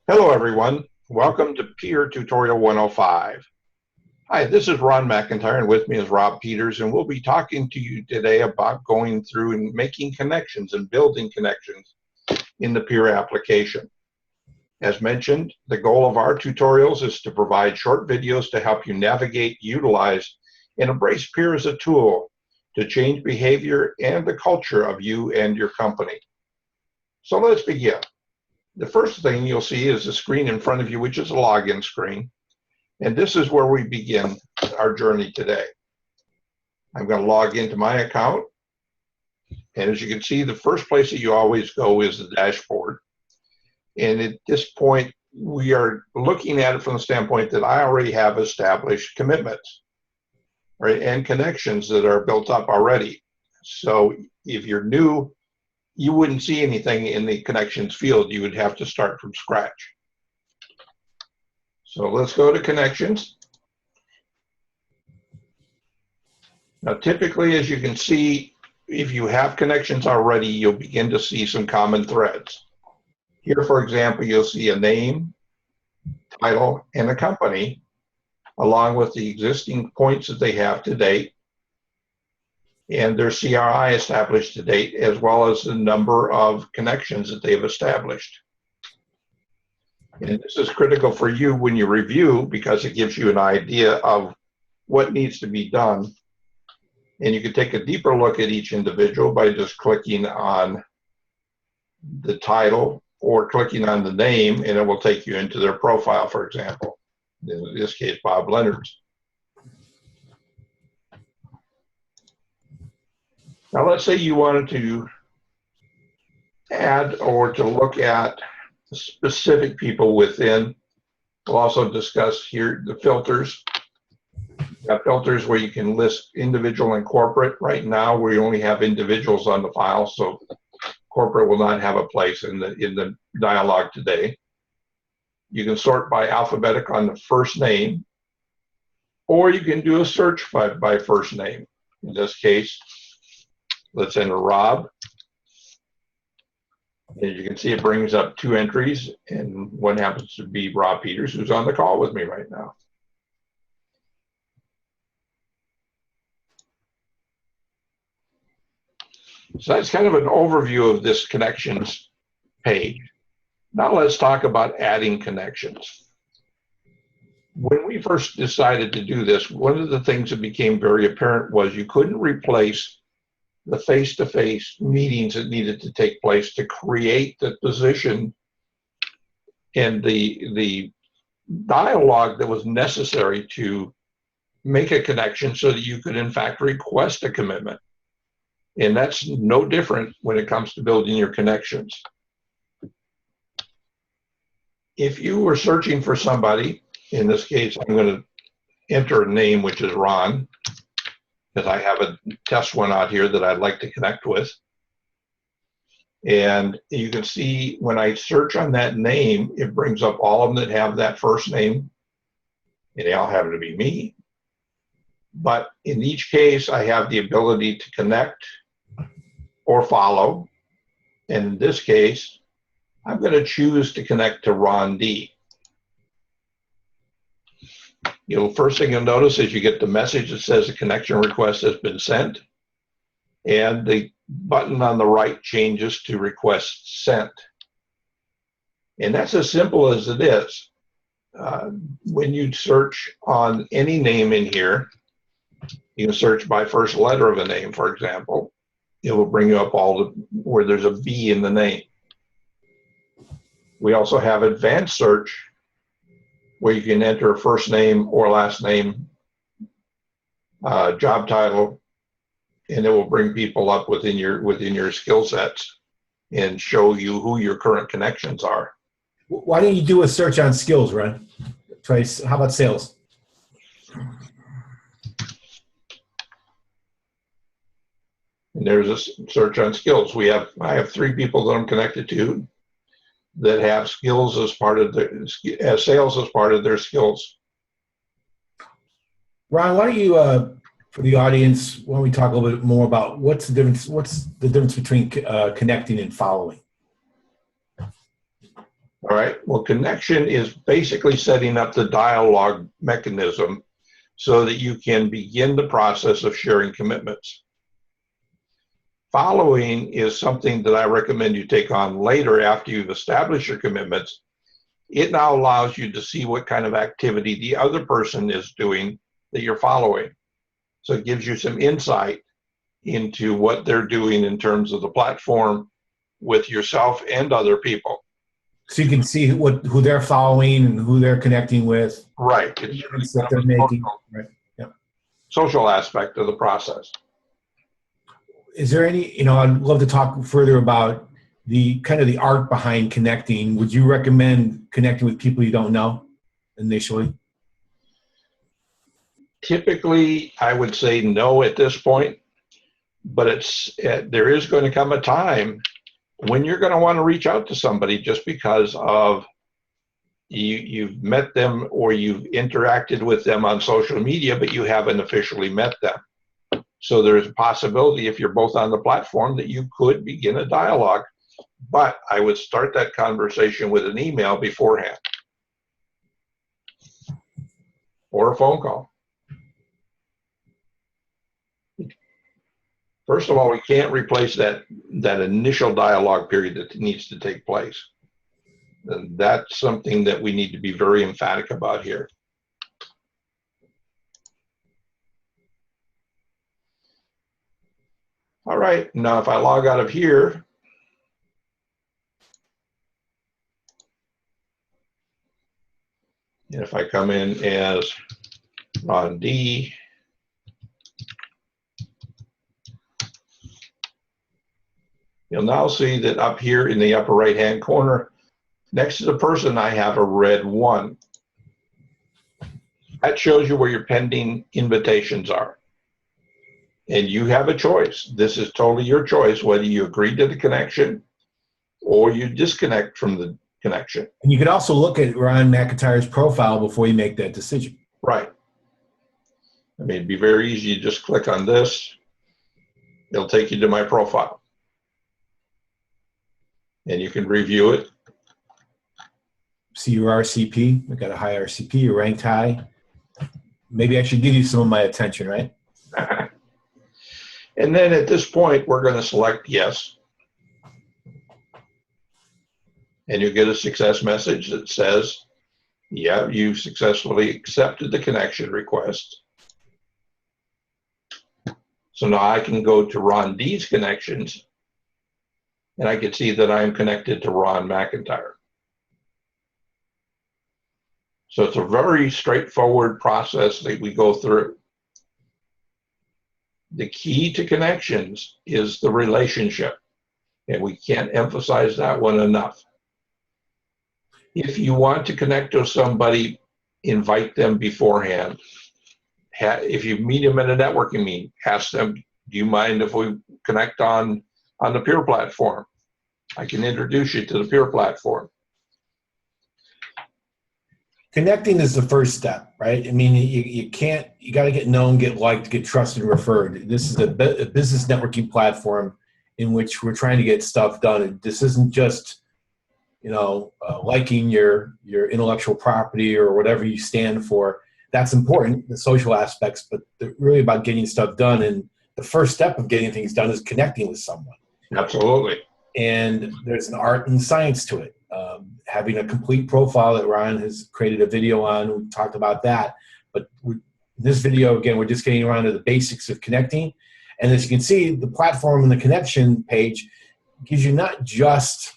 Hello, everyone. Welcome to Peer Tutorial 105. Hi, this is Ron McIntyre, and with me is Rob Peters, and we'll be talking to you today about going through and making connections and building connections in the Peer application. As mentioned, the goal of our tutorials is to provide short videos to help you navigate, utilize, and embrace Peer as a tool to change behavior and the culture of you and your company. So let's begin. The first thing you'll see is the screen in front of you, which is a login screen. And this is where we begin our journey today. I'm going to log into my account. And as you can see, the first place that you always go is the dashboard. And at this point, we are looking at it from the standpoint that I already have established commitments, right, and connections that are built up already. So if you're new, you wouldn't see anything in the connections field. You would have to start from scratch. So let's go to connections. Now, typically, as you can see, if you have connections already, you'll begin to see some common threads. Here, for example, you'll see a name, title, and a company, along with the existing points that they have to date, and their CRI established to date, as well as the number of connections that they've established. And this is critical for you when you review, because it gives you an idea of what needs to be done. And you can take a deeper look at each individual by just clicking on the title or clicking on the name, and it will take you into their profile, for example. In this case, Bob Leonard's. Now, let's say you wanted to add or to look at specific people within. We'll also discuss here the filters. You have filters where you can list individual and corporate. Right now, we only have individuals on the file, so corporate will not have a place in the dialog today. You can sort by alphabetic on the first name, or you can do a search by first name. In this case, let's enter Rob. As you can see, it brings up two entries, and one happens to be Rob Peters, who's on the call with me right now. So that's kind of an overview of this connections page. Now let's talk about adding connections. When we first decided to do this, one of the things that became very apparent was you couldn't replace the face-to-face meetings that needed to take place to create the position and the dialogue that was necessary to make a connection so that you could in fact request a commitment. And that's no different when it comes to building your connections. If you were searching for somebody, in this case, I'm going to enter a name, which is Ron, because I have a test one out here that I'd like to connect with. And you can see when I search on that name, it brings up all of them that have that first name, and they all happen to be me. But in each case, I have the ability to connect or follow. And in this case, I'm going to choose to connect to Ron D. First thing you'll notice is you get the message that says a connection request has been sent, and the button on the right changes to request sent. And that's as simple as it is. When you search on any name in here, you can search by first letter of a name, for example. It will bring you up all where there's a B in the name. We also have advanced search, where you can enter a first name or last name, job title, and it will bring people up within your skill sets and show you who your current connections are. Why don't you do a search on skills, Ron? How about sales? And there's a search on skills. I have 3 people that I'm connected to that have skills as part of their sales as part of their skills. Ron, why don't you, for the audience, why don't we talk a little bit more about what's the difference between connecting and following? All All right. Well, connection is basically setting up the dialogue mechanism so that you can begin the process of sharing commitments. Following is something that I recommend you take on later after you've established your commitments. It now allows you to see what kind of activity the other person is doing that you're following. So it gives you some insight into what they're doing in terms of the platform with yourself and other people. So you can see who they're following and who they're connecting with. Right. It's that they're making. Right. Yeah. Social aspect of the process. Is there any, I'd love to talk further about the kind of the art behind connecting. Would you recommend connecting with people you don't know initially? Typically, I would say no at this point, but there is going to come a time when you're going to want to reach out to somebody just because of you've met them or you've interacted with them on social media, but you haven't officially met them. So there's a possibility if you're both on the platform that you could begin a dialogue, but I would start that conversation with an email beforehand or a phone call. First of all, we can't replace that initial dialogue period that needs to take place. And that's something that we need to be very emphatic about here. All right, now if I log out of here, and if I come in as Ron D, you'll now see that up here in the upper right-hand corner, next to the person, I have a red 1. That shows you where your pending invitations are. And you have a choice. This is totally your choice, whether you agree to the connection or you disconnect from the connection. And you can also look at Ron McIntyre's profile before you make that decision. Right. I mean, it'd be very easy. You just click on this. It'll take you to my profile. And you can review it. See your RCP. I got a high RCP. You're ranked high. Maybe I should give you some of my attention, right? And then at this point, we're going to select yes. And you get a success message that says, yeah, you've successfully accepted the connection request. So now I can go to Ron D's connections and I can see that I'm connected to Ron McIntyre. So it's a very straightforward process that we go through. The key to connections is the relationship, and we can't emphasize that one enough. If you want to connect to somebody, invite them beforehand. If you meet them at a networking meeting, ask them, do you mind if we connect on the peer platform? I can introduce you to the peer platform. Connecting is the first step, right? I mean, you got to get known, get liked, get trusted, and referred. This is a business networking platform in which we're trying to get stuff done. This isn't just, liking your intellectual property or whatever you stand for. That's important, the social aspects, but they're really about getting stuff done. And the first step of getting things done is connecting with someone. Absolutely. And there's an art and science to it. Having a complete profile that Ron has created a video on, we talked about that. But in this video, again, we're just getting around to the basics of connecting. And as you can see, the platform and the connection page gives you not just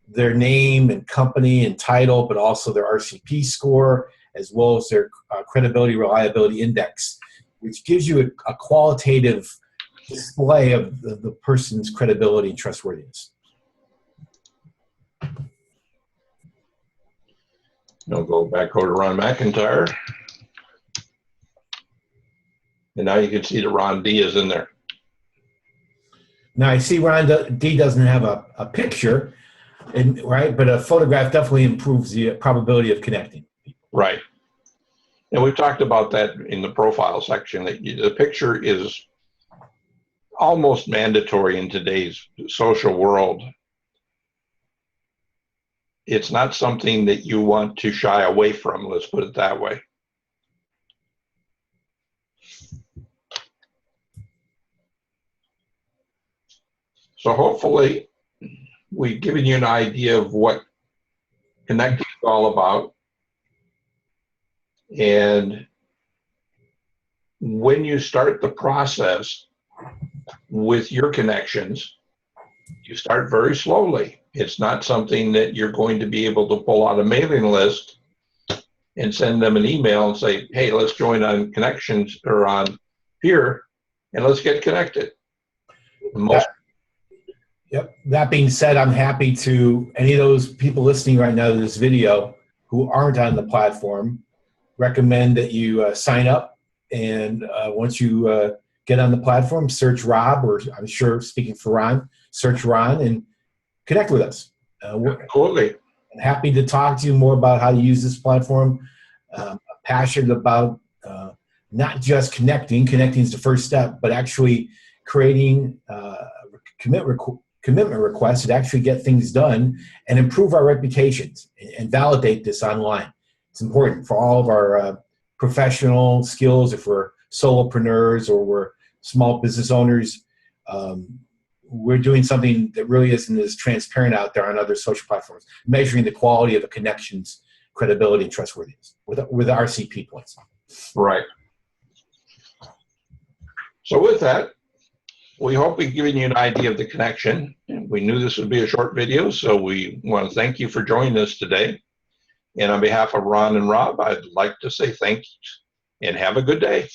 their name and company and title, but also their RCP score, as well as their credibility reliability index, which gives you a qualitative display of the person's credibility and trustworthiness. I'll go back over to Ron McIntyre. And now you can see that Ron D is in there. Now I see Ron D doesn't have a picture, right? But a photograph definitely improves the probability of connecting. Right. And we've talked about that in the profile section, that the picture is almost mandatory in today's social world. it's not something that you want to shy away from, let's put it that way. So hopefully we've given you an idea of what connecting is all about. And when you start the process with your connections, you start very slowly. It's not something that you're going to be able to pull out a mailing list and send them an email and say, hey, let's join on connections or on here and let's get connected. Yep. That being said, I'm happy to any of those people listening right now to this video who aren't on the platform, recommend that you sign up. And once you get on the platform, search Rob, or I'm sure speaking for Ron, search Ron and connect with us. Absolutely. I'm happy to talk to you more about how to use this platform. I'm passionate about not just connecting is the first step, but actually creating commitment requests that actually get things done and improve our reputations and validate this online. It's important for all of our professional skills. If we're solopreneurs or we're small business owners, we're doing something that really isn't as transparent out there on other social platforms, measuring the quality of the connections, credibility, and trustworthiness with RCP points. Right. So with that, we hope we've given you an idea of the connection. We knew this would be a short video, so we want to thank you for joining us today. And on behalf of Ron and Rob, I'd like to say thanks and have a good day.